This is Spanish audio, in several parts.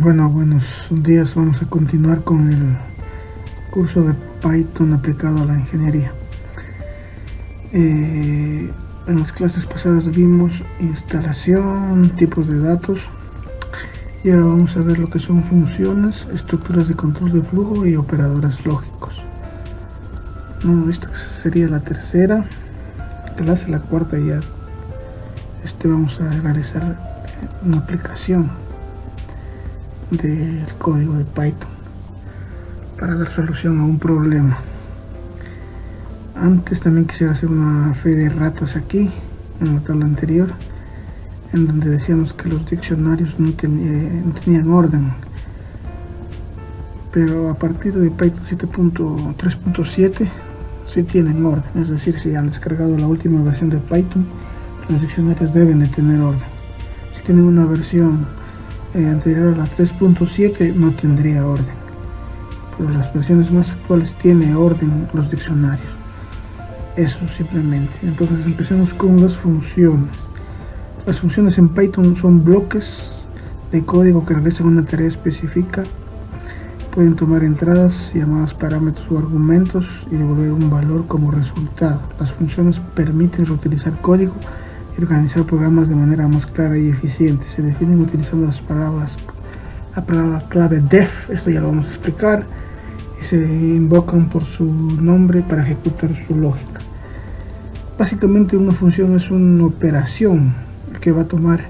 Bueno, buenos días. Vamos a continuar con el curso de Python aplicado a la ingeniería. En las clases pasadas vimos instalación, tipos de datos, y ahora vamos a ver lo que son funciones, estructuras de control de flujo y operadores lógicos. Esta sería la tercera clase, la cuarta ya. Vamos a realizar una aplicación del código de Python para dar solución a un problema. Antes también quisiera hacer una fe de ratas aquí en la tabla anterior, en donde decíamos que los diccionarios no tenían orden, pero a partir de Python 7.3.7 sí tienen orden. Es decir, si han descargado la última versión de Python, los diccionarios deben de tener orden. Si tienen una versión anterior a la 3.7 no tendría orden, pero las versiones más actuales tienen orden los diccionarios. Eso simplemente. Entonces empecemos con las funciones. Las funciones en Python son bloques de código que realizan una tarea específica. Pueden tomar entradas llamadas parámetros o argumentos y devolver un valor como resultado. Las funciones permiten reutilizar código y organizar programas de manera más clara y eficiente. Se definen utilizando la palabra clave def, esto ya lo vamos a explicar, y se invocan por su nombre para ejecutar su lógica. Básicamente una función es una operación que va a tomar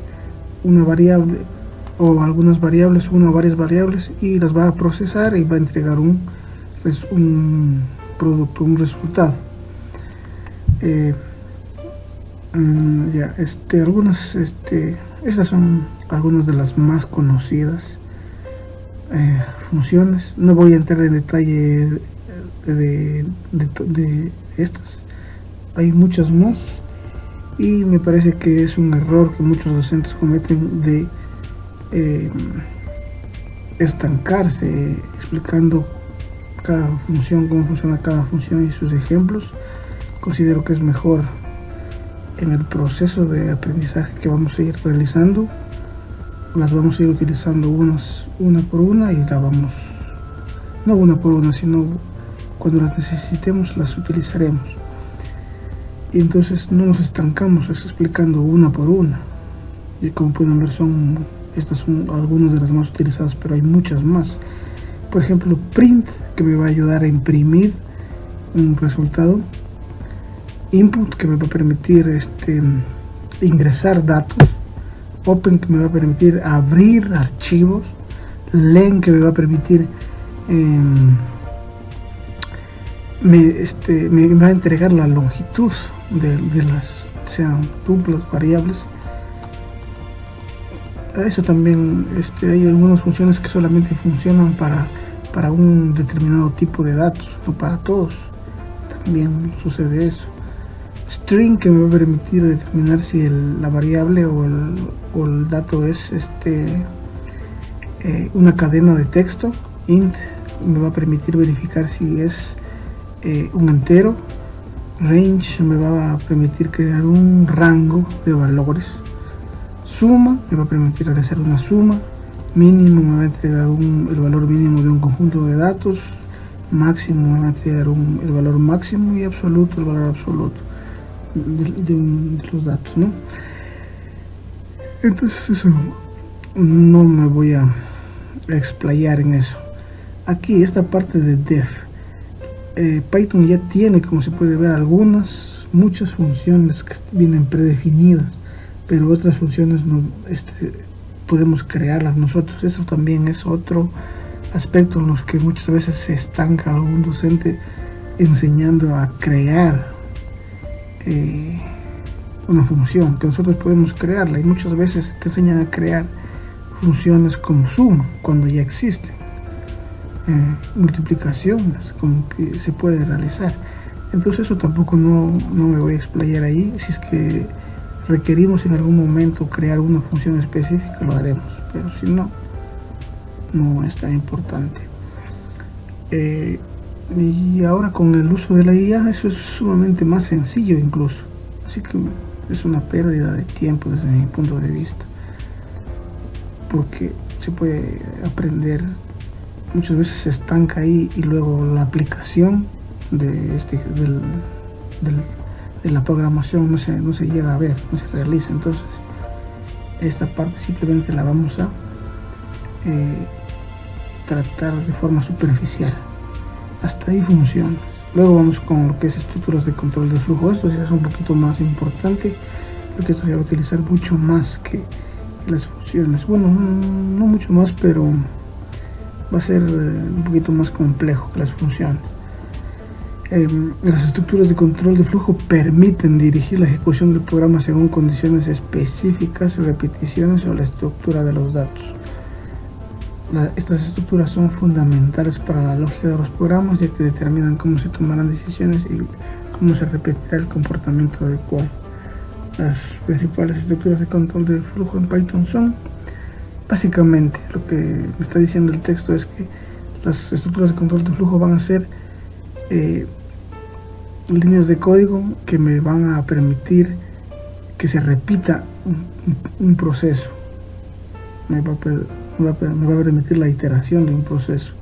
una variable o algunas variables, una o varias variables, y las va a procesar y va a entregar un producto, un resultado. Estas son algunas de las más conocidas funciones. No voy a entrar en detalle de estas. Hay muchas más y me parece que es un error que muchos docentes cometen de estancarse explicando cada función, cómo funciona cada función y sus ejemplos. Considero que es mejor en el proceso de aprendizaje que vamos a ir realizando, las vamos a ir utilizando una por una, y no una por una, sino cuando las necesitemos las utilizaremos. Y entonces no nos estancamos explicando una por una. Y como pueden ver, estas son algunas de las más utilizadas, pero hay muchas más. Por ejemplo, print, que me va a ayudar a imprimir un resultado. Input, que me va a permitir ingresar datos. Open, que me va a permitir abrir archivos. Len, que me va a permitir me va a entregar la longitud de las, sean tuplas, variables. Eso también, hay algunas funciones que solamente funcionan para un determinado tipo de datos, no para todos. También sucede eso. String, que me va a permitir determinar si la variable o el dato es una cadena de texto. Int me va a permitir verificar si es un entero. Range me va a permitir crear un rango de valores. Suma me va a permitir realizar una suma. Mínimo me va a entregar el valor mínimo de un conjunto de datos. Máximo me va a entregar el valor máximo, y absoluto el valor absoluto de los datos, ¿no? Entonces eso no me voy a explayar en eso. Aquí esta parte de def, Python ya tiene, como se puede ver, muchas funciones que vienen predefinidas, pero otras funciones no, podemos crearlas nosotros. Eso también es otro aspecto en los que muchas veces se estanca algún docente enseñando a crear una función, que nosotros podemos crearla, y muchas veces te enseñan a crear funciones como suma cuando ya existen, multiplicaciones como que se puede realizar. Entonces eso tampoco no me voy a explayar ahí. Si es que requerimos en algún momento crear una función específica, lo haremos, pero si no es tan importante. Y ahora con el uso de la IA eso es sumamente más sencillo incluso, así que es una pérdida de tiempo desde mi punto de vista, porque se puede aprender. Muchas veces se estanca ahí y luego la aplicación de la programación no se llega a ver, no se realiza. Entonces esta parte simplemente la vamos a tratar de forma superficial. Hasta ahí funciona. Luego vamos con lo que es estructuras de control de flujo. Esto ya es un poquito más importante, porque esto se va a utilizar mucho más que las funciones. Bueno, no mucho más, pero va a ser un poquito más complejo que las funciones. Las estructuras de control de flujo permiten dirigir la ejecución del programa según condiciones específicas, repeticiones o la estructura de los datos. Estas estructuras son fundamentales para la lógica de los programas, ya que determinan cómo se tomarán decisiones y cómo se repetirá el comportamiento adecuado. Las principales estructuras de control de flujo en Python son, básicamente, lo que me está diciendo el texto es que las estructuras de control de flujo van a ser líneas de código que me van a permitir que se repita un proceso. Me va a permitir la iteración de un proceso.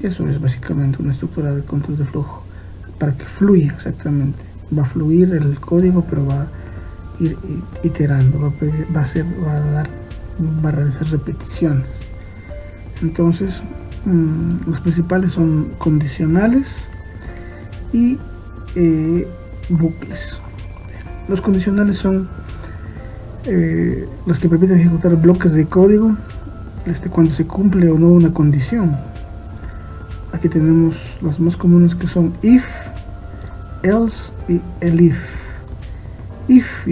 Eso es básicamente una estructura de control de flujo, para que fluya exactamente. Va a fluir el código, pero va a ir iterando, va a realizar repeticiones. Entonces, los principales son condicionales y bucles. Los condicionales son los que permiten ejecutar bloques de código cuando se cumple o no una condición. Aquí tenemos los más comunes, que son if, else y elif. If,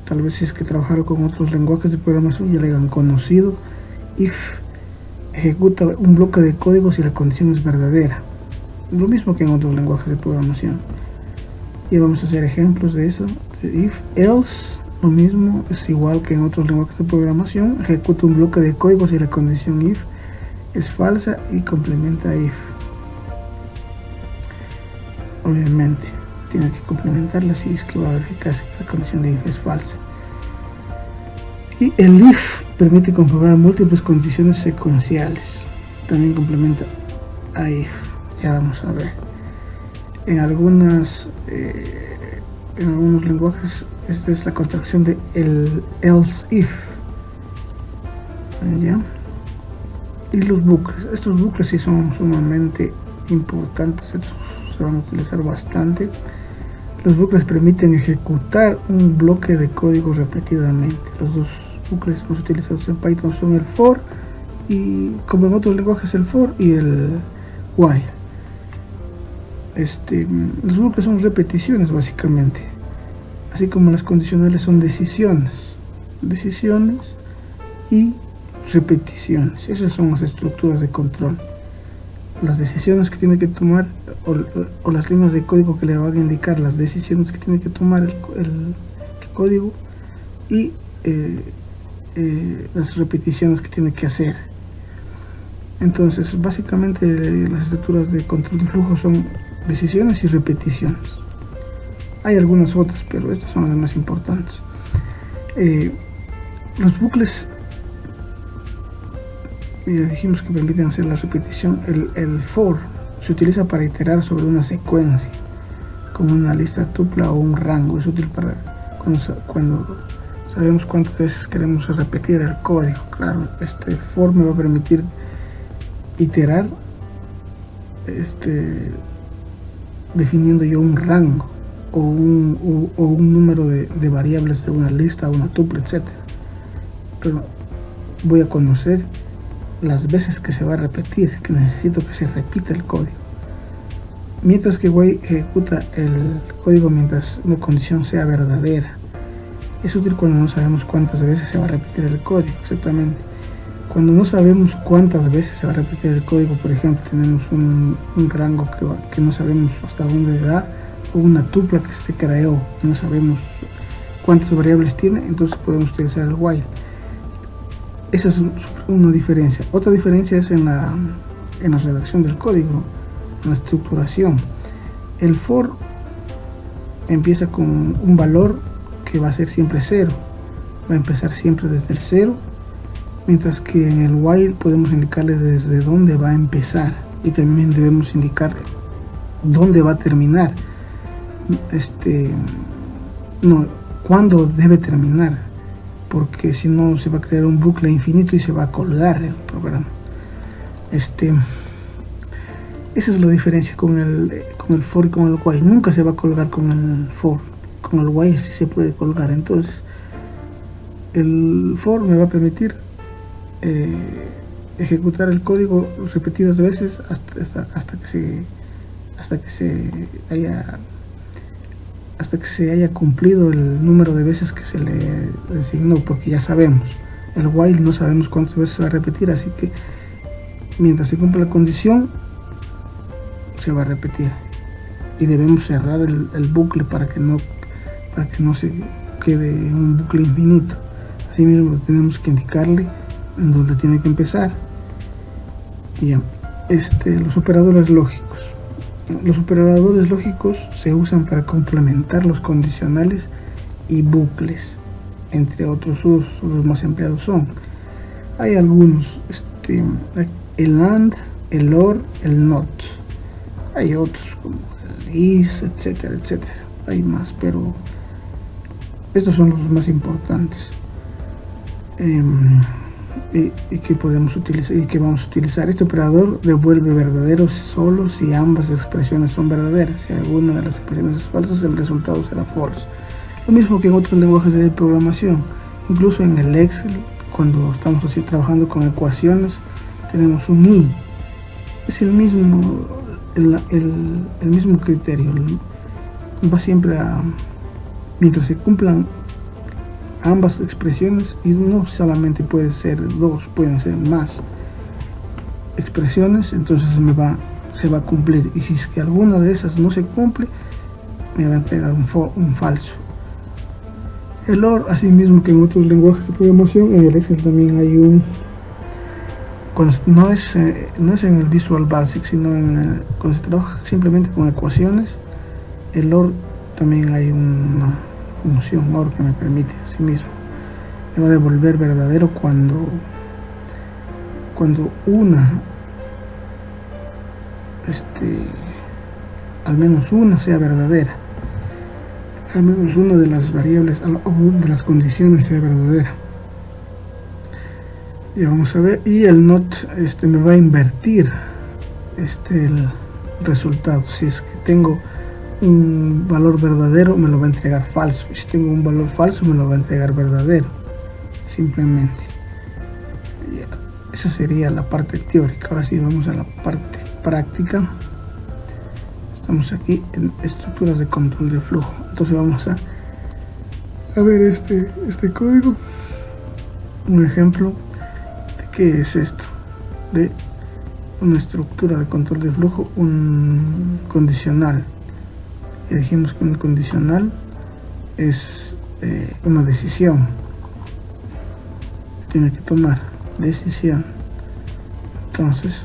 tal vez si es que trabajaron con otros lenguajes de programación ya le hayan conocido. If ejecuta un bloque de código si la condición es verdadera, lo mismo que en otros lenguajes de programación, y vamos a hacer ejemplos de eso. If, else, lo mismo, es igual que en otros lenguajes de programación, ejecuta un bloque de código si la condición if es falsa y complementa if. Obviamente tiene que complementarla si es que va a verificar si la condición de if es falsa. Y el if permite configurar múltiples condiciones secuenciales, también complementa a if. Ya vamos a ver. En algunos lenguajes esta es la contracción de el else if. ¿Ya? Y los bucles. Estos bucles sí son sumamente importantes. Estos se van a utilizar bastante. Los bucles permiten ejecutar un bloque de código repetidamente. Los dos bucles más utilizados en Python son el for, y como en otros lenguajes el for y el while. Los bucles son repeticiones básicamente, así como las condicionales son decisiones y repeticiones. Esas son las estructuras de control. Las decisiones que tiene que tomar, o las líneas de código que le van a indicar las decisiones que tiene que tomar el código, y las repeticiones que tiene que hacer. Entonces básicamente las estructuras de control de flujo son decisiones y repeticiones. Hay algunas otras, pero estas son las más importantes. Los bucles, ya dijimos que permiten hacer la repetición. El for se utiliza para iterar sobre una secuencia, como una lista tupla o un rango. Es útil para cuando sabemos cuántas veces queremos repetir el código. Claro, este for me va a permitir iterar definiendo yo un rango o un número de variables de una lista, una tuple, etc. Pero voy a conocer las veces que se va a repetir, que necesito que se repita el código. Mientras que while ejecuta el código mientras una condición sea verdadera. Es útil cuando no sabemos cuántas veces se va a repetir el código exactamente. Cuando no sabemos cuántas veces se va a repetir el código, por ejemplo, tenemos un rango que no sabemos hasta dónde da, o una tupla que se creó y no sabemos cuántas variables tiene, entonces podemos utilizar el while. Esa es una diferencia. Otra diferencia es en la redacción del código, en la estructuración. El for empieza con un valor que va a ser siempre 0. Va a empezar siempre desde el 0 mientras que en el while podemos indicarle desde dónde va a empezar y también debemos indicar dónde va a terminar, cuándo debe terminar, porque si no se va a crear un bucle infinito y se va a colgar el programa. Esa es la diferencia con el for y con el while. Nunca se va a colgar con el for, con el while sí se puede colgar. Entonces el for me va a permitir ejecutar el código repetidas veces hasta que se haya cumplido el número de veces que se le designó, porque ya sabemos, el while no sabemos cuántas veces se va a repetir, así que mientras se cumpla la condición se va a repetir y debemos cerrar el bucle para que no se quede un bucle infinito. Así mismo tenemos que indicarle en dónde tiene que empezar. Y ya, los operadores lógicos. Los operadores lógicos se usan para complementar los condicionales y bucles, entre otros usos. Los más empleados hay algunos, el AND, el OR, el NOT. Hay otros como el IS, etcétera, etcétera. Hay más, pero estos son los más importantes y que podemos utilizar y que vamos a utilizar. Este operador devuelve verdadero solo si ambas expresiones son verdaderas. Si alguna de las expresiones es falsa, el resultado será false. Lo mismo que en otros lenguajes de programación. Incluso en el Excel, cuando estamos así trabajando con ecuaciones, tenemos un i. Es el mismo criterio. Va siempre mientras se cumplan ambas expresiones, y no solamente puede ser dos, pueden ser más expresiones, entonces se va a cumplir, y si es que alguna de esas no se cumple, me va a entregar un falso. El OR, así mismo que en otros lenguajes de programación, en el Excel también hay no es en el Visual Basic, sino cuando se trabaja simplemente con ecuaciones, el OR también hay una función OR que me permite, así mismo me va a devolver verdadero cuando al menos una sea verdadera, al menos una de las variables o de las condiciones sea verdadera. Y vamos a ver, y el NOT me va a invertir el resultado. Si es que tengo un valor verdadero, me lo va a entregar falso, y si tengo un valor falso, me lo va a entregar verdadero, simplemente. Esa sería la parte teórica. Ahora sí vamos a la parte práctica. Estamos aquí en estructuras de control de flujo. Entonces vamos a ver este código, un ejemplo de qué es esto, de una estructura de control de flujo, un condicional. Y dijimos que un condicional es una decisión, tiene que tomar decisión. Entonces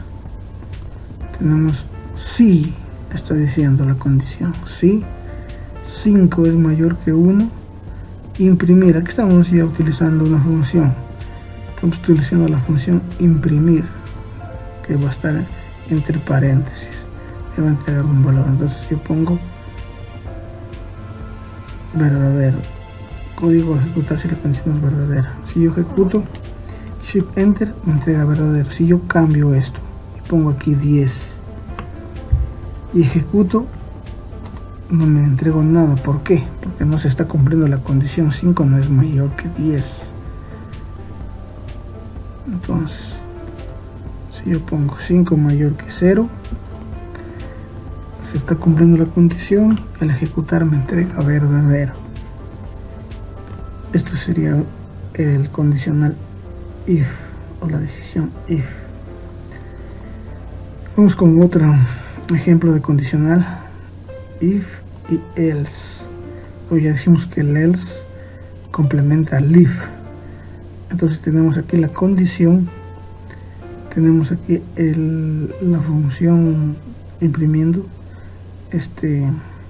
tenemos si, está diciendo la condición, si 5 es mayor que 1, imprimir. Aquí estamos ya utilizando una función, estamos utilizando la función imprimir, que va a estar entre paréntesis, me va a entregar un valor. Entonces yo pongo verdadero, código a ejecutar si la condición es verdadera. Si yo ejecuto Shift Enter, me entrega verdadero. Si yo cambio esto y pongo aquí 10 y ejecuto, no me entrego nada. ¿Por qué? Porque no se está cumpliendo la condición. 5 no es mayor que 10. Entonces, si yo pongo 5 mayor que 0, se está cumpliendo la condición. Al ejecutar me entrega verdadero. Esto sería el condicional if, o la decisión if. Vamos con otro ejemplo de condicional, if y else. Hoy ya dijimos que el else complementa al if. Entonces tenemos aquí la condición, tenemos aquí la función imprimiendo,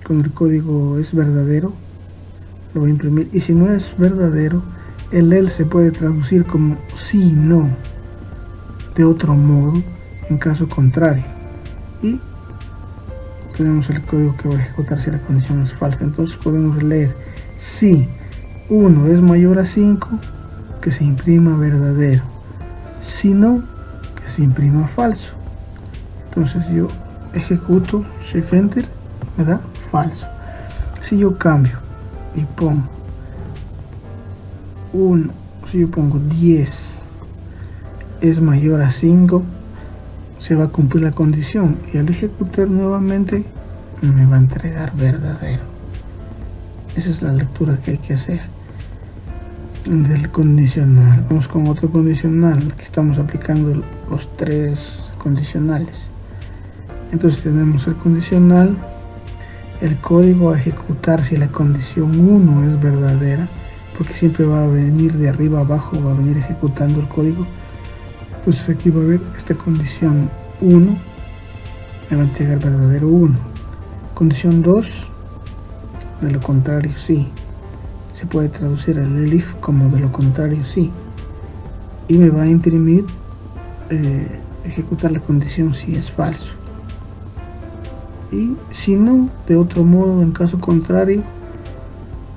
con el código es verdadero, lo voy a imprimir, y si no es verdadero, El else se puede traducir como sí, no, de otro modo, en caso contrario. Y tenemos el código que va a ejecutar si la condición es falsa. Entonces podemos leer si 1 es mayor a 5, que se imprima verdadero. Si no, que se imprima falso. Entonces yo ejecuto Shift Enter, me da falso. Si yo cambio y pongo 1, si yo pongo 10 es mayor a 5, se va a cumplir la condición, y al ejecutar nuevamente me va a entregar verdadero. Esa es la lectura que hay que hacer del condicional. Vamos con otro condicional. Aquí estamos aplicando los 3 condicionales. Entonces tenemos el condicional, el código a ejecutar si la condición 1 es verdadera, porque siempre va a venir de arriba a abajo, va a venir ejecutando el código. Entonces aquí va a haber esta condición 1, me va a entregar verdadero 1. Condición 2, de lo contrario sí. Se puede traducir el elif como de lo contrario sí. Y me va a imprimir, ejecutar la condición si es falso. Y si no, de otro modo, en caso contrario,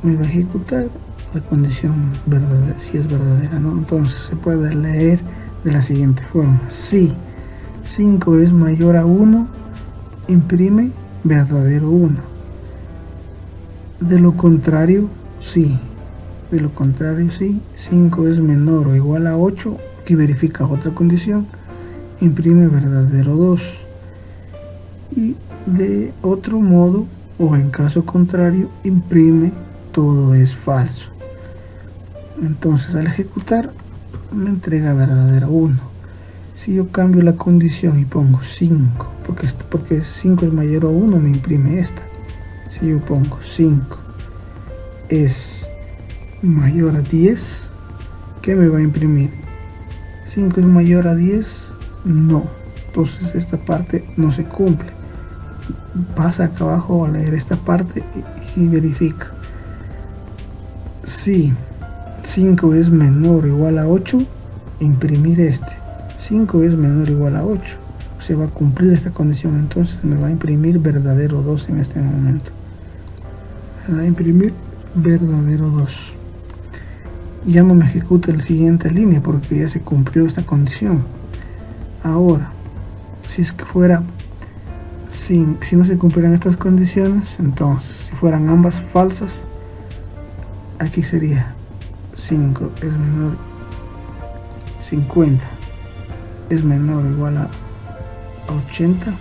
me va a ejecutar la condición verdadera, si es verdadera, ¿no? Entonces se puede leer de la siguiente forma: si 5 es mayor a 1, imprime verdadero 1. De lo contrario, sí. De lo contrario, sí. 5 es menor o igual a 8, aquí verifica otra condición, imprime verdadero 2. Y de otro modo, o en caso contrario, imprime todo es falso. Entonces al ejecutar me entrega verdadero 1. Si yo cambio la condición y pongo 5, porque 5 es mayor a 1, me imprime esta. Si yo pongo 5 es mayor a 10, ¿qué me va a imprimir? 5 es mayor a 10, no. Entonces esta parte no se cumple. Pasa acá abajo a leer esta parte y verifica. Si 5 es menor o igual a 8, imprimir este. 5 es menor o igual a 8, se va a cumplir esta condición, entonces me va a imprimir verdadero 2 en este momento. Me va a imprimir verdadero 2. Ya no me ejecuta la siguiente línea porque ya se cumplió esta condición. Ahora, si es que fuera si no se cumplieran estas condiciones, entonces si fueran ambas falsas, aquí sería 5 es menor, 50 es menor o igual a 80,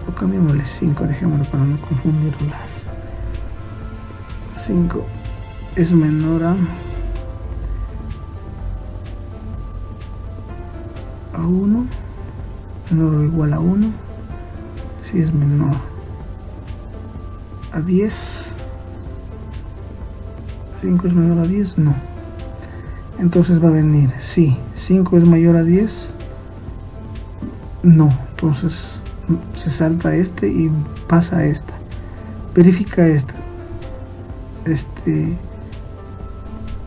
o cambiémosle 5, dejémoslo para no confundirlas. 5 es menor a 1, menor o igual a 1. Si es menor a 10, 5 es menor a 10, no. Entonces va a venir, si 5 es mayor a 10, no. Entonces se salta este y pasa a esta. Verifica esta.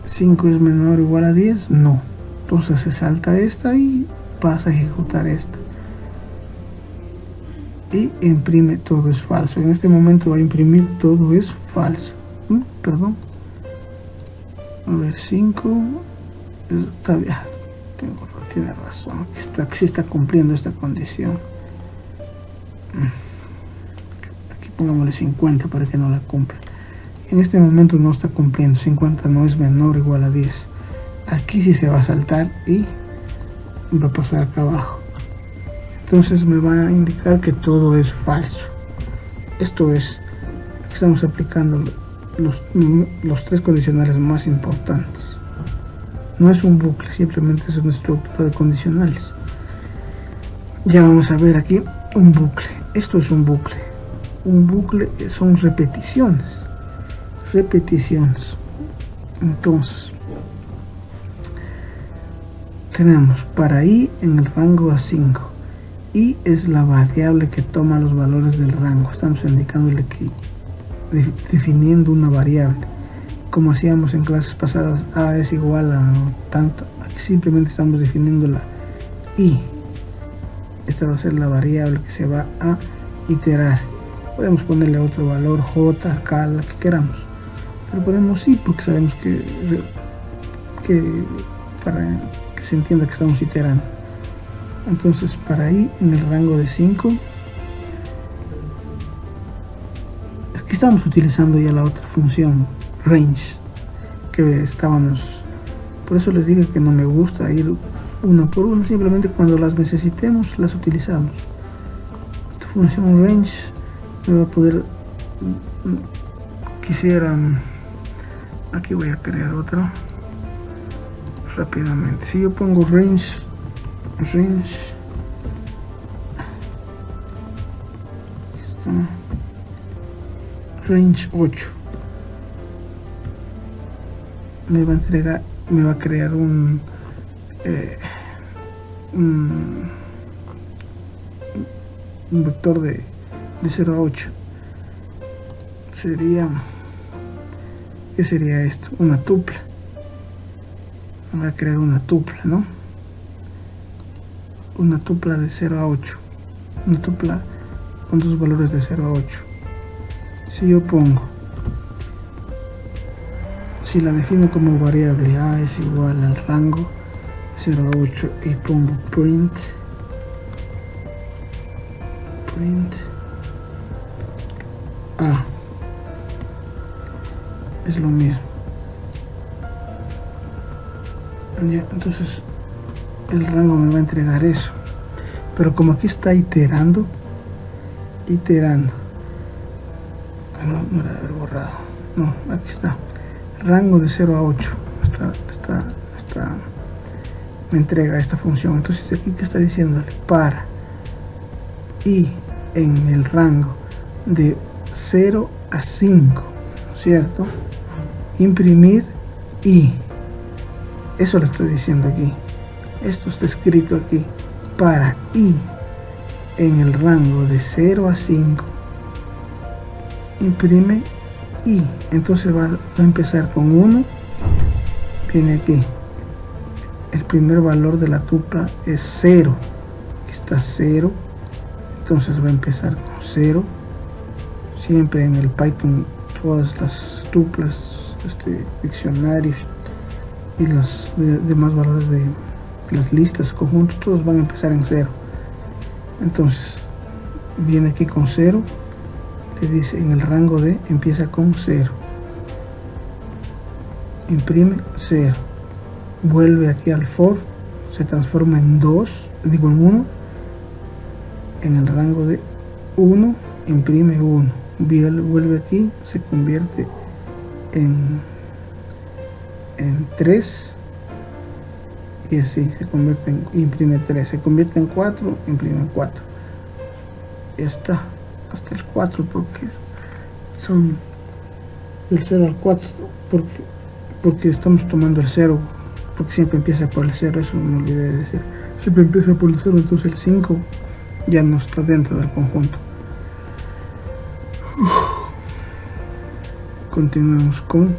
5 es menor o igual a 10, no. Entonces se salta esta y pasa a ejecutar esta. Y imprime todo es falso. En este momento va a imprimir todo es falso. Perdón. A ver, 5. Está bien. Tiene razón. Aquí se está cumpliendo esta condición. Aquí pongámosle 50 para que no la cumpla. En este momento no está cumpliendo. 50 no es menor o igual a 10. Aquí sí se va a saltar y va a pasar acá abajo. Entonces me va a indicar que todo es falso. Esto es, aquí estamos aplicando los 3 condicionales más importantes. No es un bucle, simplemente es una estructura de condicionales. Ya vamos a ver aquí un bucle. Esto es un bucle. Un bucle son repeticiones. Entonces tenemos para i en el rango A5. I es la variable que toma los valores del rango. Estamos indicándole que definiendo una variable. como hacíamos en clases pasadas, a es igual a tanto. Aquí simplemente estamos definiendo la i. Esta va a ser la variable que se va a iterar. Podemos ponerle otro valor, j, k, la que queramos, pero ponemos sí porque sabemos que para que se entienda que estamos iterando. Entonces para i en el rango de 5, aquí estamos utilizando ya la otra función range que estábamos. Por eso les digo que no me gusta ir una por una, simplemente cuando las necesitemos las utilizamos. Esta función range me va a poder, quisiera, aquí voy a crear otro rápidamente. Si yo pongo range range 8, me va a crear un vector de 0 a 8. ¿Qué sería esto? Una tupla. Me va a crear una tupla, ¿no? Una tupla de 0 a 8. Una tupla con dos valores de 0 a 8. Si yo pongo, si la defino como variable a es igual al rango 0 a 8 y pongo print a, es lo mismo. Ya, entonces el rango me va a entregar eso, pero como aquí está iterando, no era haber borrado, no, aquí está, rango de 0 a 8, me entrega esta función. Entonces aquí que está diciéndole para i en el rango de 0 a 5, ¿cierto? Imprimir i, eso lo estoy diciendo aquí. Esto está escrito aquí, para i en el rango de 0 a 5, imprime i. Entonces va a empezar con 1, viene aquí, el primer valor de la tupla es 0, aquí está 0, entonces va a empezar con 0. Siempre en el Python todas las tuplas, diccionarios y los demás valores de las listas, conjuntos, todos van a empezar en 0. Entonces viene aquí con 0, le dice en el rango de, empieza con 0, imprime 0, vuelve aquí al for, se transforma en 2, digo en 1, en el rango de 1, imprime 1, vuelve aquí, se convierte en 3, y así se convierte en, imprime 3, se convierte en 4, imprime 4, ya está, hasta el 4, porque son del 0 al 4, porque estamos tomando el 0, porque siempre empieza por el 0, eso me olvidé de decir, siempre empieza por el 0, entonces el 5 ya no está dentro del conjunto. Continuamos con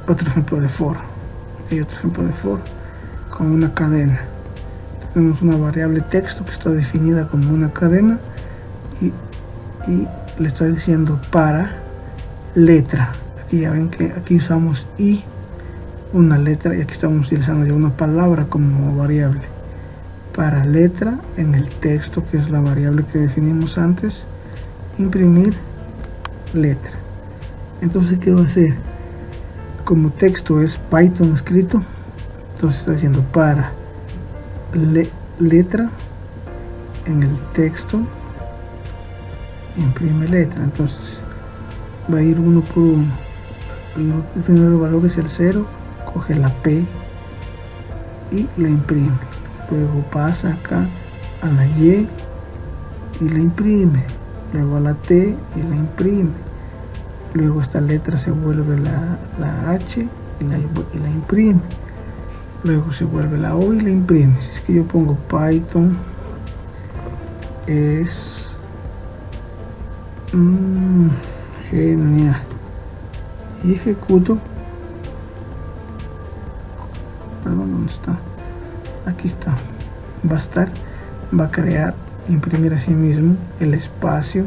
otro ejemplo de for. Hay otro ejemplo de for con una cadena. Tenemos una variable texto que está definida como una cadena y le está diciendo para letra. Aquí ya ven que aquí usamos i, una letra, y aquí estamos utilizando ya una palabra como variable. Para letra en el texto, que es la variable que definimos antes, imprimir letra. Entonces, ¿qué va a hacer? Como texto es Python escrito, entonces está diciendo para letra en el texto, imprime letra. Entonces va a ir uno por uno. El primer valor es el 0, coge la P y la imprime. Luego pasa acá a la Y y la imprime. Luego a la T y la imprime. Luego esta letra se vuelve la H y la imprime. Luego se vuelve la O y la imprime. Si es que yo pongo Python es Genial. Y ejecuto. Perdón, ¿dónde está? Aquí está. Va a crear, imprimir a sí mismo el espacio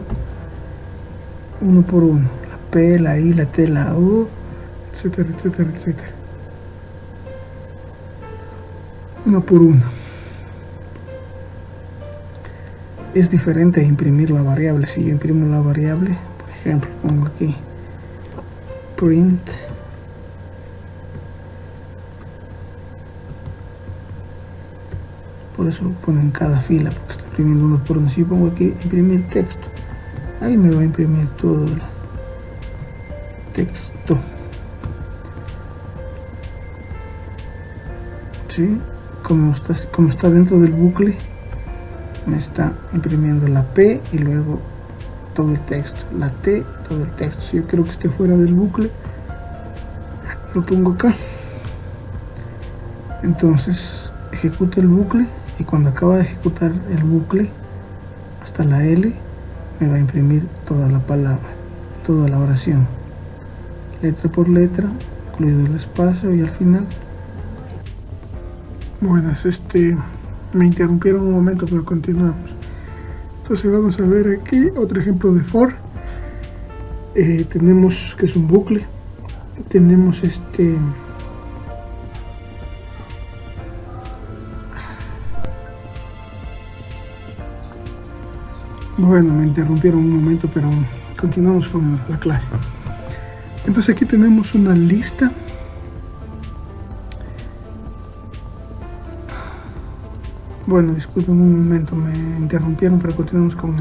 uno por uno. La P, la I, la T, la U, etcétera, etcétera, etcétera. Uno por uno. Es diferente a imprimir la variable. Si yo imprimo la variable, por ejemplo, pongo aquí print por eso lo pongo en cada fila, porque está imprimiendo uno por uno. Si yo pongo aquí imprimir texto, ahí me va a imprimir todo el texto. ¿Sí? Como está dentro del bucle, me está imprimiendo la P y luego todo el texto, la T, todo el texto. Si yo quiero que esté fuera del bucle, lo pongo acá. Entonces ejecuta el bucle y cuando acaba de ejecutar el bucle hasta la L, me va a imprimir toda la palabra, toda la oración, letra por letra, incluido el espacio, y al final. Buenas, me interrumpieron un momento, pero continuamos. Entonces vamos a ver aquí otro ejemplo de for. Tenemos que es un bucle. Tenemos Bueno, me interrumpieron un momento, pero continuamos con la clase. Entonces aquí tenemos una lista. Bueno, disculpen un momento, me interrumpieron, pero continuamos con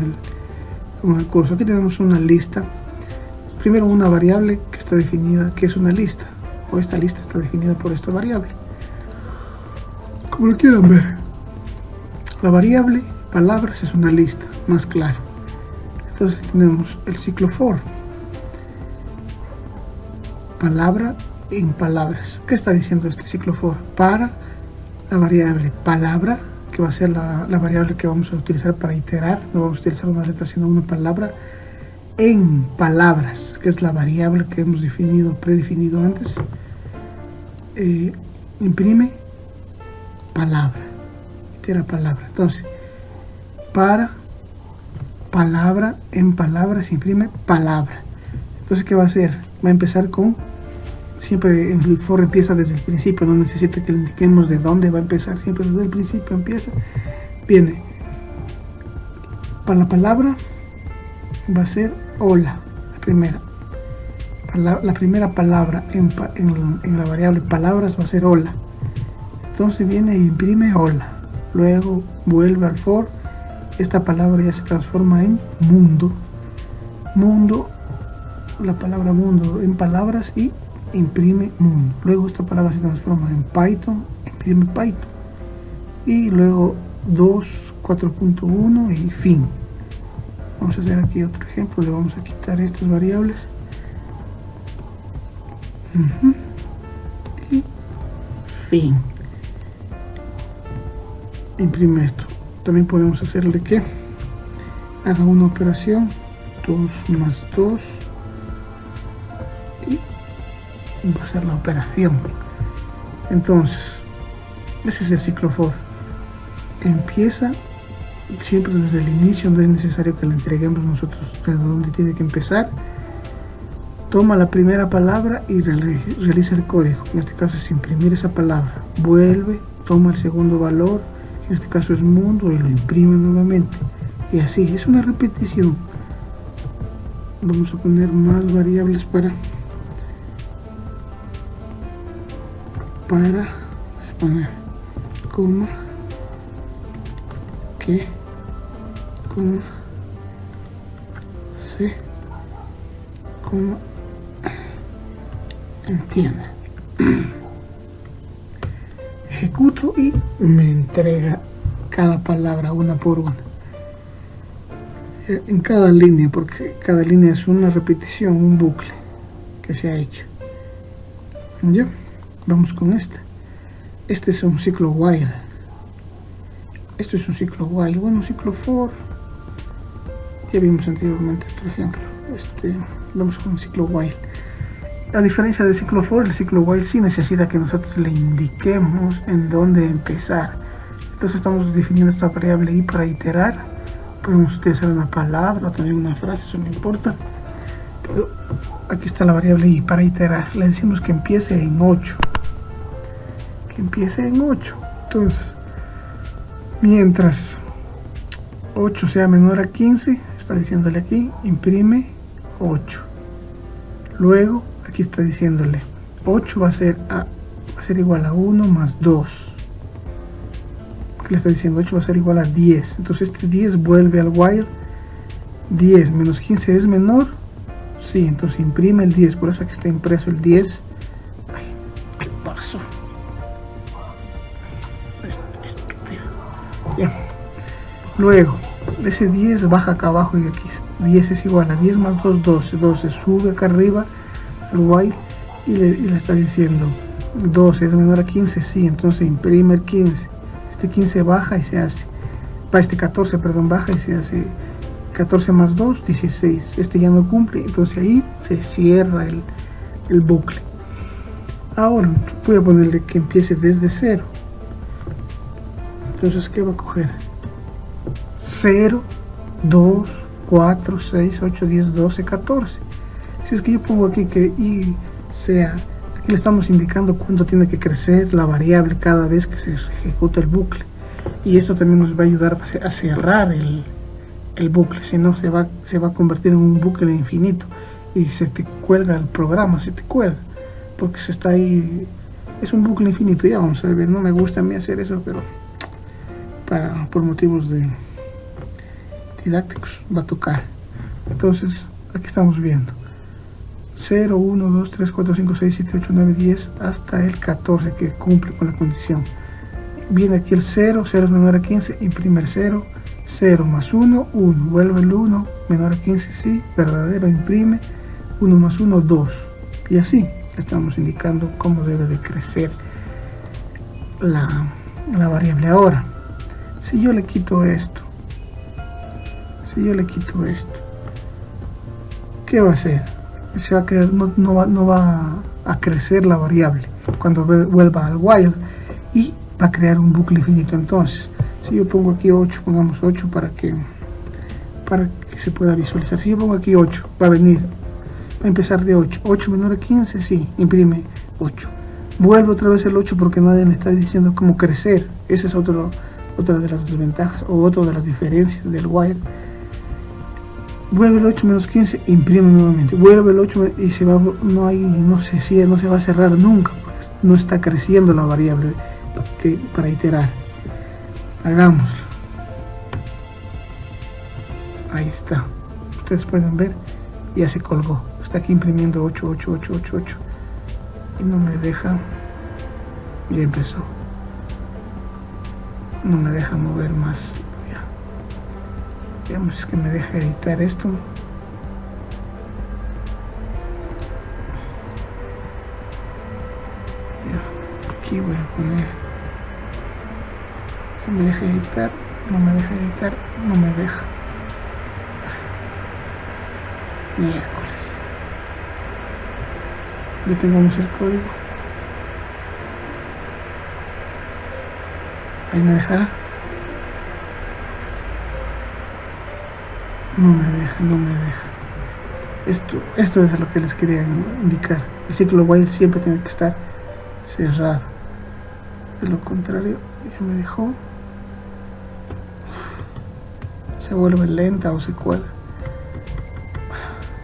el curso. Aquí tenemos una lista. Primero una variable que está definida, que es una lista, o esta lista está definida por esta variable. Como lo quieran ver. La variable palabras es una lista, más claro. Entonces tenemos el ciclo for. Palabra en palabras. ¿Qué está diciendo este ciclo for? Para la variable palabra, que va a ser la variable que vamos a utilizar para iterar, no vamos a utilizar una letra sino una palabra, en palabras, que es la variable que hemos predefinido antes, imprime palabra, itera palabra. Entonces, para palabra en palabras imprime palabra. Entonces, ¿qué va a hacer? Va a empezar con, siempre el for empieza desde el principio, no necesita que le indiquemos de dónde va a empezar, siempre desde el principio empieza. Viene, para la palabra va a ser hola, la primera palabra en la variable palabras va a ser hola. Entonces viene e imprime hola, luego vuelve al for, esta palabra ya se transforma en mundo, la palabra mundo en palabras y imprime mundo. Luego esta palabra se transforma en Python, imprime Python. Y luego 2, 4.1 y fin. Vamos a hacer aquí otro ejemplo, le vamos a quitar estas variables. Y fin. Imprime esto. También podemos hacerle que haga una operación, 2 más 2, y va a ser la operación. Entonces, ese es el ciclo for. Empieza siempre desde el inicio, no es necesario que le entreguemos nosotros de dónde tiene que empezar. Toma la primera palabra y realiza el código, en este caso es imprimir esa palabra, vuelve, toma el segundo valor, en este caso es mundo, y lo imprime nuevamente, y así, es una repetición. Vamos a poner más variables para poner coma, que, coma, se, coma, entienda. Ejecuto y me entrega cada palabra una por una, en cada línea, porque cada línea es una repetición, un bucle que se ha hecho. ¿Ya? Vamos con esta. Este es un ciclo while. Esto es un ciclo while. Bueno, un ciclo for. Ya vimos anteriormente, por ejemplo. vemos con el ciclo while. A diferencia del ciclo for, el ciclo while sí necesita que nosotros le indiquemos en dónde empezar. Entonces estamos definiendo esta variable i para iterar. Podemos utilizar una palabra o también una frase, eso no importa. Pero aquí está la variable i para iterar. Le decimos que empiece en 8. Que empiece en 8. Entonces, mientras 8 sea menor a 15, está diciéndole aquí, imprime 8. Luego, aquí está diciéndole 8 va a ser igual a 1 más 2. ¿Qué le está diciendo? 8 va a ser igual a 10. Entonces este 10 vuelve al while. 10 menos 15 es menor. Sí, entonces imprime el 10. Por eso aquí está impreso el 10. Ay, ¿qué pasó? Estúpido. Bien. Luego, ese 10 baja acá abajo y aquí 10 es igual a 10 más 2, 12. 12 sube acá arriba al while y le está diciendo 12 es menor a 15. Sí, entonces imprime el 15. Este 15 baja y se hace, este 14, perdón, baja y se hace 14 más 2, 16. Este ya no cumple, entonces ahí se cierra el bucle. Ahora voy a ponerle que empiece desde 0. Entonces, ¿qué va a coger? 0, 2, 4, 6, 8, 10, 12, 14. Si es que yo pongo aquí que i sea, aquí le estamos indicando cuánto tiene que crecer la variable cada vez que se ejecuta el bucle. Y esto también nos va a ayudar a cerrar el bucle, si no se va a convertir en un bucle infinito y se te cuelga el programa, se te cuelga, porque se está ahí, es un bucle infinito. Ya vamos a ver, no me gusta a mí hacer eso, pero por motivos didácticos va a tocar. Entonces, aquí estamos viendo 0, 1, 2, 3, 4, 5, 6, 7, 8, 9, 10 hasta el 14 que cumple con la condición. Viene aquí el 0, 0 es menor a 15, imprime el 0, 0 más 1, 1, vuelve el 1, menor a 15, sí, verdadero, imprime, 1 más 1, 2. Y así estamos indicando cómo debe de crecer la variable. Ahora, si yo le quito esto, ¿qué va a hacer? Se va a crear, no va a crecer la variable cuando vuelva al while y va a crear un bucle infinito. Entonces, si yo pongo aquí 8, pongamos 8 para que se pueda visualizar. Si yo pongo aquí 8, va a empezar de 8. 8 menor a 15, sí, imprime 8. Vuelve otra vez el 8 porque nadie me está diciendo cómo crecer. Esa es otra de las desventajas o otra de las diferencias del while. Vuelve el 8 menos 15, imprime nuevamente. Vuelve el 8 y no se va a cerrar nunca, pues no está creciendo la variable para iterar. Hagámoslo. Ahí está. Ustedes pueden ver, ya se colgó. Está aquí imprimiendo 8, 8, 8, 8, 8. Y no me deja. Ya empezó. No me deja mover más. Veamos si es que me deja editar esto. Ya, aquí voy a poner. Si me deja editar, no me deja editar, no me deja. Miércoles. Detengamos el código. Ahí me dejará. No me deja. Esto es lo que les quería indicar. El ciclo while siempre tiene que estar cerrado. De lo contrario, ya me dejó. Se vuelve lenta o se cuelga.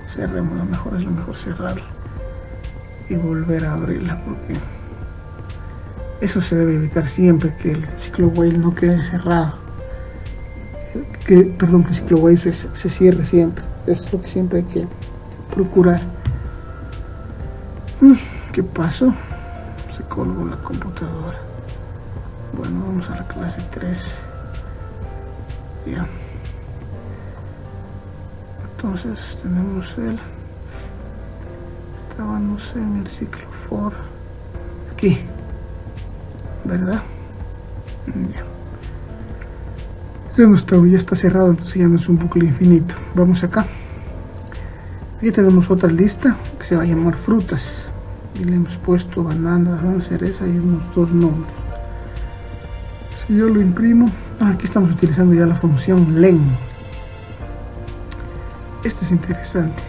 Cerremos, es lo mejor cerrarla y volver a abrirla, porque eso se debe evitar siempre, que el ciclo while no quede cerrado. Que el ciclo while se cierre siempre. Es lo que siempre hay que procurar. ¿Qué pasó? Se colgó la computadora. Bueno, vamos a la clase 3. Ya. Entonces tenemos estábamos en el ciclo for. Aquí. ¿Verdad? Ya. Ya está cerrado, entonces ya no es un bucle infinito. Vamos acá. Aquí tenemos otra lista que se va a llamar frutas y le hemos puesto banana, cereza y unos 2 nombres. Si yo lo imprimo, aquí estamos utilizando ya la función len. Este es interesante.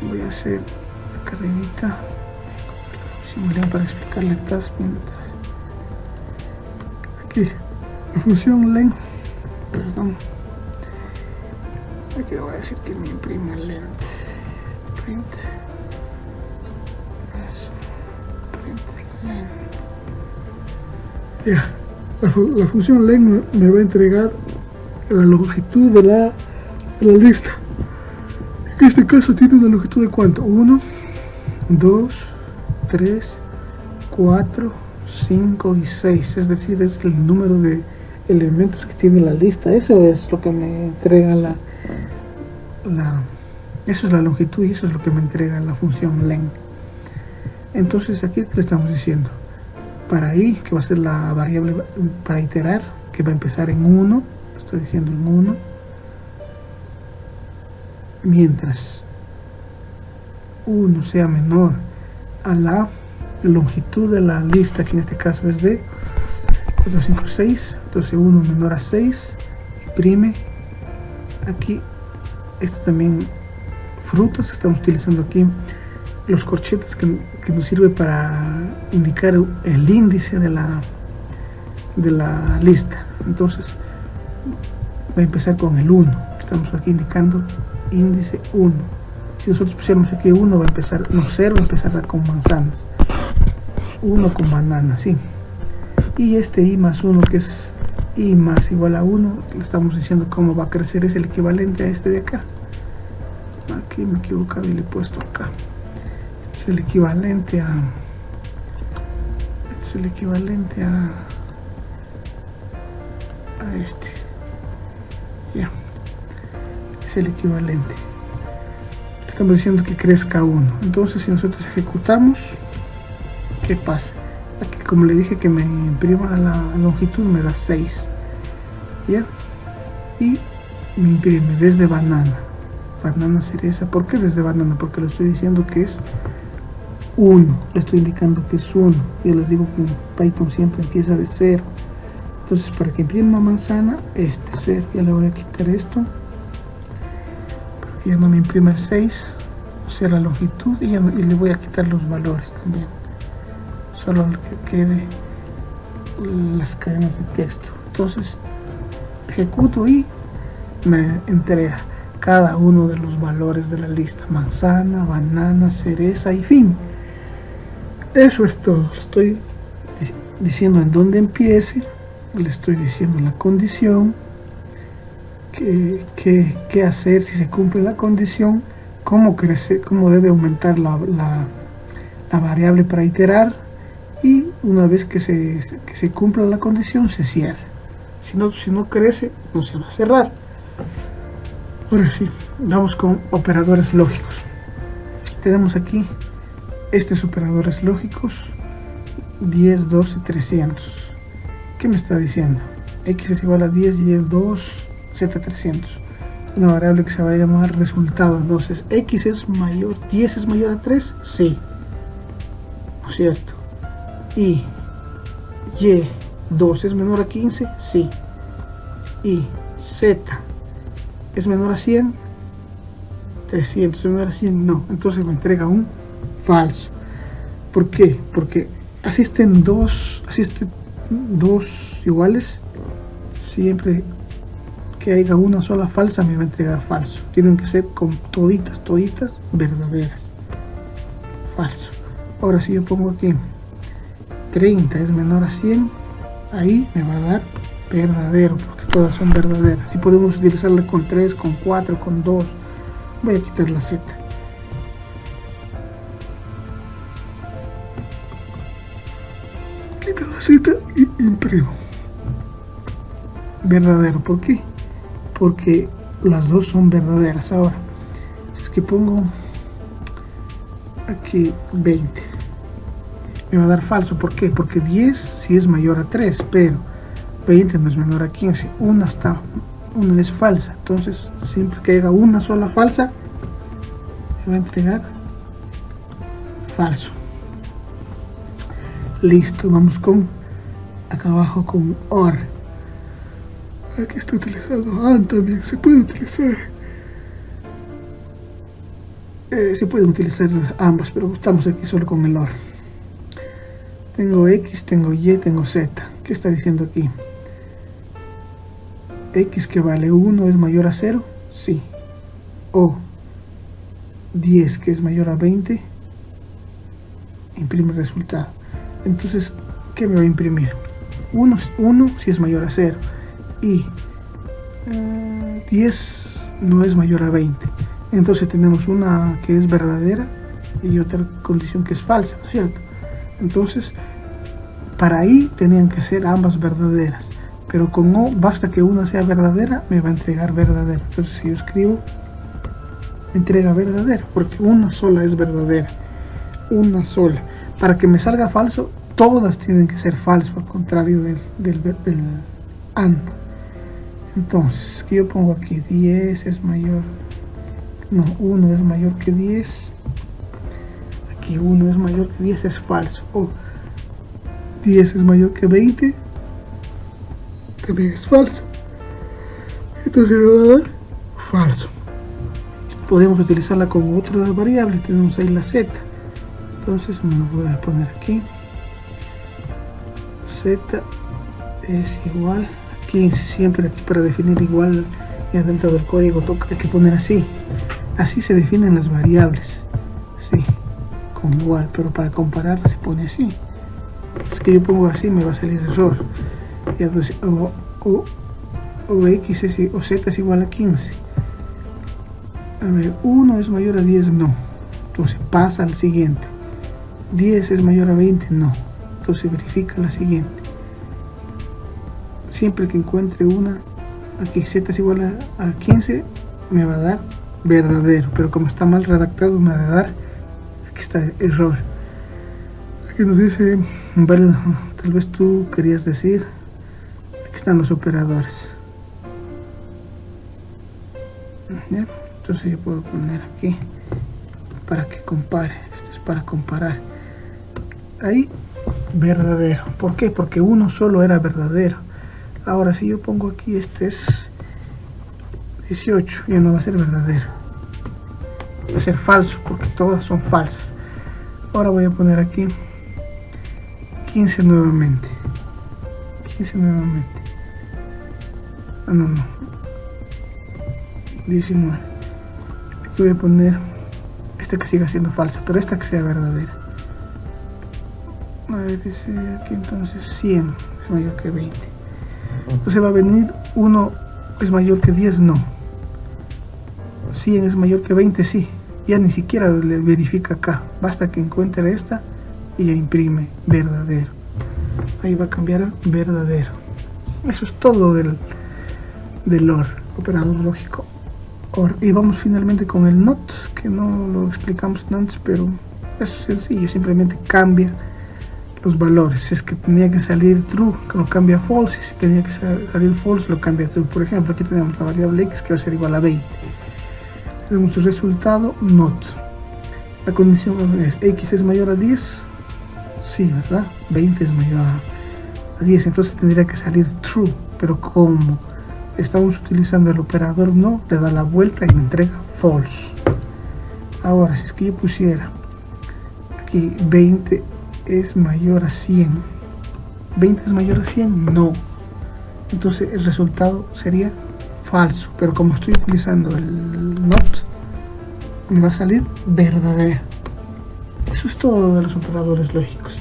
Voy a hacer acá arribita la función len para explicarle task mientras. Aquí la función len, perdón. Aquí le voy a decir que me imprima lent. Print. Eso. Print lent. Ya. La función len me va a entregar la longitud de la lista. En este caso tiene una longitud de ¿cuánto? 1, 2, 3, 4, 5 y 6. Es decir, es el número de elementos que tiene la lista. Eso es lo que me entrega eso es la longitud y eso es lo que me entrega la función len. Entonces aquí le estamos diciendo para i, que va a ser la variable para iterar, que va a empezar en 1, estoy diciendo en 1, mientras 1 sea menor a la longitud de la lista, que en este caso es de 4, 5, 6, entonces 1 menor a 6, imprime. Aquí esto también, frutas, estamos utilizando aquí los corchetes que nos sirve para indicar el índice de la lista. Entonces va a empezar con el 1, estamos aquí indicando índice 1. Si nosotros pusiéramos aquí 1, va a empezar, no, 0 va a empezar con manzanas, 1 con banana, sí. Y este i más 1, que es i más igual a 1, le estamos diciendo cómo va a crecer, es el equivalente a este de acá. Aquí me he equivocado y le he puesto acá. Este es el equivalente a este. Ya. Es el equivalente. Le estamos diciendo que crezca 1. Entonces, si nosotros ejecutamos, ¿qué pasa? Aquí, como le dije que me imprima la longitud, me da 6. ¿Ya? Y me imprime desde banana, cereza. ¿Por qué desde banana? Porque le estoy diciendo que es 1, le estoy indicando que es 1. Yo les digo que en Python siempre empieza de 0. Entonces, para que imprima manzana, 0. Ya le voy a quitar esto para que ya no me imprima el 6, o sea la longitud, y le voy a quitar los valores también, solo que quede las cadenas de texto. Entonces ejecuto y me entrega cada uno de los valores de la lista: manzana, banana, cereza y fin. Eso es todo. Le estoy diciendo en dónde empiece, le estoy diciendo la condición, qué hacer si se cumple la condición, cómo crecer, cómo debe aumentar la variable para iterar, y una vez que se cumpla la condición se cierra. Si no crece, no se va a cerrar. Ahora sí, vamos con operadores lógicos. Tenemos aquí estos operadores lógicos: 10, 12, 300. ¿Qué me está diciendo? X es igual a 10, y es 2, Z 300. Una variable que se va a llamar resultado. Entonces, X es mayor, 10 es mayor a 3, sí, ¿no es cierto? Y 2 es menor a 15, sí. Y Z es menor a 100, 300 es menor a 100, no. Entonces me entrega un falso. ¿Por qué? Porque asisten dos iguales, siempre que haya una sola falsa me va a entregar falso. Tienen que ser con toditas verdaderas. Falso. Ahora si yo pongo aquí 30 es menor a 100, ahí me va a dar verdadero, porque todas son verdaderas. Si podemos utilizarla con 3, con 4, con 2. Voy a quitar la Z. Quito la Z y imprimo. Verdadero. ¿Por qué? Porque las dos son verdaderas. Ahora, si es que pongo aquí 20, me va a dar falso. ¿Por qué? Porque 10 sí es mayor a 3, pero 20 no es menor a 15. Una es falsa. Entonces, siempre que haya una sola falsa, me va a entregar falso. Listo, vamos con acá abajo con OR. Aquí estoy utilizando AND también, se puede utilizar. Se pueden utilizar ambas, pero estamos aquí solo con el OR. Tengo X, tengo Y, tengo Z. ¿Qué está diciendo aquí? X que vale 1 es mayor a 0, sí. O 10 que es mayor a 20, imprime el resultado. Entonces, ¿qué me va a imprimir? 1 si es mayor a 0 y 10 no es mayor a 20. Entonces tenemos una que es verdadera y otra condición que es falsa, ¿no es cierto? Entonces, para ahí tenían que ser ambas verdaderas, pero con O basta que una sea verdadera, me va a entregar verdadero. Entonces si yo escribo, me entrega verdadero, porque una sola es verdadera, una sola. Para que me salga falso, todas tienen que ser falso, al contrario del AND. Entonces, que yo pongo aquí 10 es mayor, no, 1 es mayor que 10, aquí 1 es mayor que 10 es falso, o 10 es mayor que 20, también es falso, entonces me va a dar falso. Podemos utilizarla con otras variables, tenemos ahí la Z, entonces me lo voy a poner aquí, Z es igual, aquí siempre para definir igual, ya dentro del código hay que poner así se definen las variables, sí, con igual, pero para comparar se pone así. Es que yo pongo así me va a salir error, y entonces o X o Z es igual a 15. A ver, 1 es mayor a 10, no, entonces pasa al siguiente. 10 es mayor a 20, no, entonces verifica la siguiente. Siempre que encuentre una, aquí Z es igual a 15, me va a dar verdadero, pero como está mal redactado me va a dar, aquí está error. Aquí nos dice, vale, tal vez tú querías decir, aquí están los operadores. ¿Bien? Entonces yo puedo poner aquí para que compare, esto es para comparar. Ahí verdadero, ¿por qué? Porque uno solo era verdadero. Ahora si yo pongo aquí este es 18, ya no va a ser verdadero, va a ser falso porque todas son falsas. Ahora voy a poner aquí 15 nuevamente, 15 nuevamente, no, 19. Aquí voy a poner esta que siga siendo falsa, pero esta que sea verdadera. A ver, dice aquí entonces 100 es mayor que 20. Entonces va a venir 1 es mayor que 10, no. 100 es mayor que 20, sí. Ya ni siquiera le verifica acá. Basta que encuentre esta y ya imprime verdadero. Ahí va a cambiar a verdadero. Eso es todo del OR, operador lógico OR. Y vamos finalmente con el NOT, que no lo explicamos antes, pero es sencillo. Simplemente cambia los valores. Si es que tenía que salir true, que lo cambia a false, y si tenía que salir false, lo cambia a true. Por ejemplo, aquí tenemos la variable x que va a ser igual a 20. Tenemos el resultado not. La condición es x es mayor a 10, sí, ¿verdad? 20 es mayor a 10, entonces tendría que salir true, pero como estamos utilizando el operador no, le da la vuelta y me entrega false. Ahora, si es que yo pusiera aquí 20 es mayor a 100, 20 es mayor a 100, no, entonces el resultado sería falso, pero como estoy utilizando el not, me va a salir verdadero. Eso es todo de los operadores lógicos.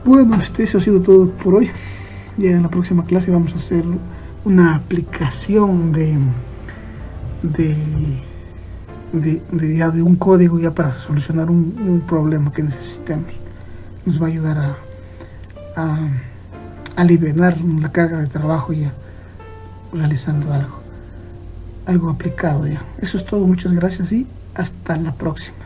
Bueno, eso ha sido todo por hoy. Ya en la próxima clase vamos a hacer una aplicación de un código ya para solucionar un problema que necesitemos. Nos va a ayudar a aliviar la carga de trabajo ya realizando algo aplicado ya. Eso es todo, muchas gracias y hasta la próxima.